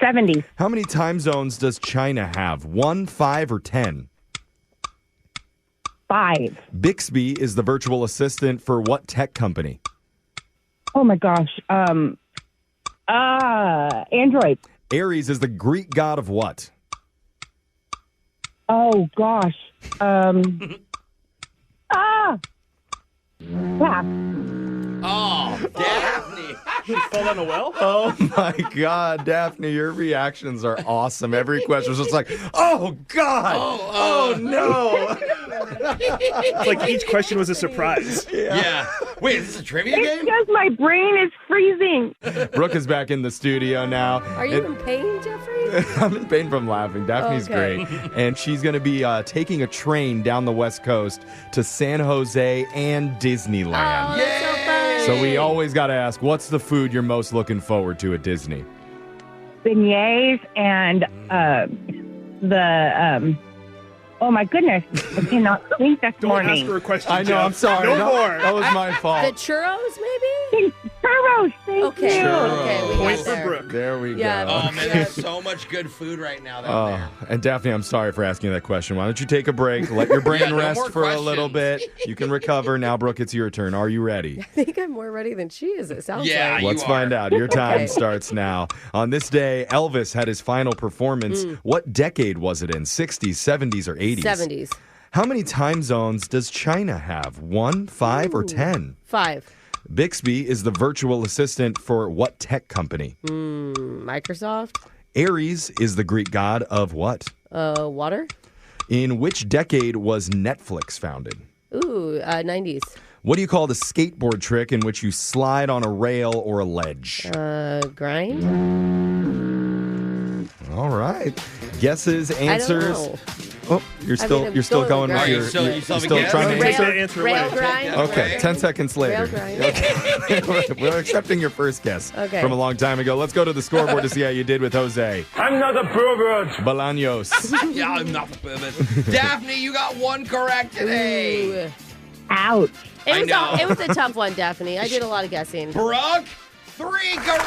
70s. How many time zones does China have? 1, 5, or 10? 5. Bixby is the virtual assistant for what tech company? Oh my gosh. Android. Ares is the Greek god of what? Oh gosh. Pass. Oh, Daphne. She fell down a well? Oh my God, Daphne, your reactions are awesome. Every question was just like, oh God, oh no. It's like each question was a surprise. Yeah. Wait, is this a trivia It's game? just my brain is freezing. Brooke is back in the studio now. Are you in pain, Jeffrey? I'm in pain from laughing. Daphne's Okay. great. And she's going to be taking a train down the West Coast to San Jose and Disneyland. Oh, that's so fun. So we always got to ask, what's the food you're most looking forward to at Disney? Beignets and oh my goodness. I cannot think this Don't morning. ask her a question, I know, Jeff. I'm sorry. No No, more. that was my The fault. churros, maybe? Churros. Thank Okay. you. Okay, we Point got for there. Brooke. There we Yeah. go. Oh, man, there's so much good food right now down there. And Daphne, I'm sorry for asking that question. Why don't you take a break, let your brain Yeah, no rest more for a little bit. questions. You can recover. Now, Brooke, it's your turn. Are you ready? I think I'm more ready than she is, it sounds Yeah, like. you Let's are. find out. Your time Okay. starts now. On this day, Elvis had his final performance. What decade was it in? 60s, 70s, or 80s? 70s. How many time zones does China have? 1, 5, or 10? 5. Bixby is the virtual assistant for what tech company? Microsoft. Ares is the Greek god of what? Water. In which decade was Netflix founded? Ooh, 90s. What do you call the skateboard trick in which you slide on a rail or a ledge? Grind. All right. Guesses, answers. I don't know. Oh, you're still I'm you're still still going in the with grind. your. You still- you're you still have a still guess? trying to Take answer. that answer Rail away. grind. Okay, 10 seconds later. grind. Okay. We're accepting your first guess Okay. from a long time ago. Let's go to the scoreboard to see how you did with Jose. I'm not a pervert. Bolaños. Yeah, I'm not the pervert. Daphne, you got one correct today. Ooh. Ouch. I It was a tough one, Daphne. I did a lot of guessing. Brooke, 3 correct.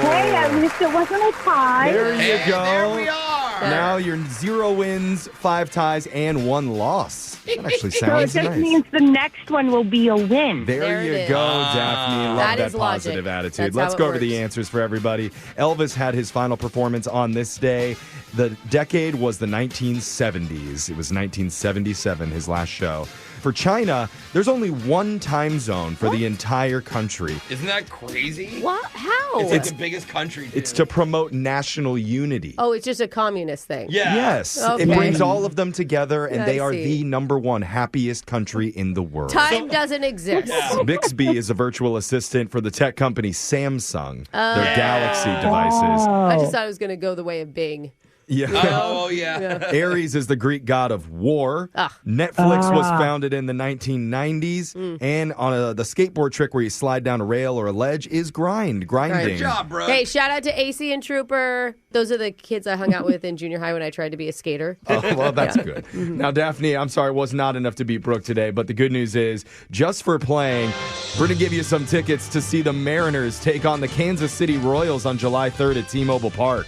Hey, at least it wasn't a tie. There you And go. there we are. Now you're 0 wins, 5 ties, and 1 loss. That actually So it sounds just nice. means the next one will be a win. There There you it go, is. Daphne. Love That that is logic. positive attitude. That's Let's how go it over the works. answers for everybody. Elvis had his final performance on this day. The decade was the 1970s. It was 1977, his last show. For China, there's only one time zone for the entire country. Isn't that crazy? What? How? It's like the biggest country. Dude. It's to promote national unity. Oh, it's just a communist thing. Yeah. Yes, Okay. it brings all of them together, and I they are see. the number 1 happiest country in the world. Time doesn't exist. Bixby is a virtual assistant for the tech company Samsung, their Galaxy devices. I just thought it was going to go the way of Bing. Yeah. Oh, yeah. Ares is the Greek god of war. Netflix was founded in the 1990s. And on the skateboard trick where you slide down a rail or a ledge is grinding. Good job, bro. Hey, shout out to AC and Trooper. Those are the kids I hung out with in junior high when I tried to be a skater. Oh, well, that's good. Now, Daphne, I'm sorry, was not enough to beat Brooke today, but the good news is, just for playing, we're going to give you some tickets to see the Mariners take on the Kansas City Royals on July 3rd at T-Mobile Park.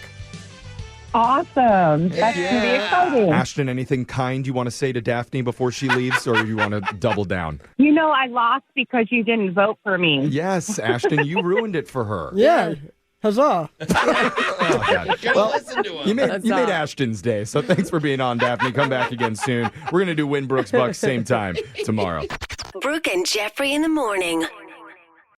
Awesome. That's going to be exciting. Ashton, anything kind you want to say to Daphne before she leaves, or you want to double down? You know, I lost because you didn't vote for me. Yes, Ashton, you ruined it for her. Yeah. Huzzah. Oh, God. Well, you made Ashton's day, so thanks for being on, Daphne. Come back again soon. We're going to do Win Brooks Bucks same time tomorrow. Brooke and Jeffrey in the morning.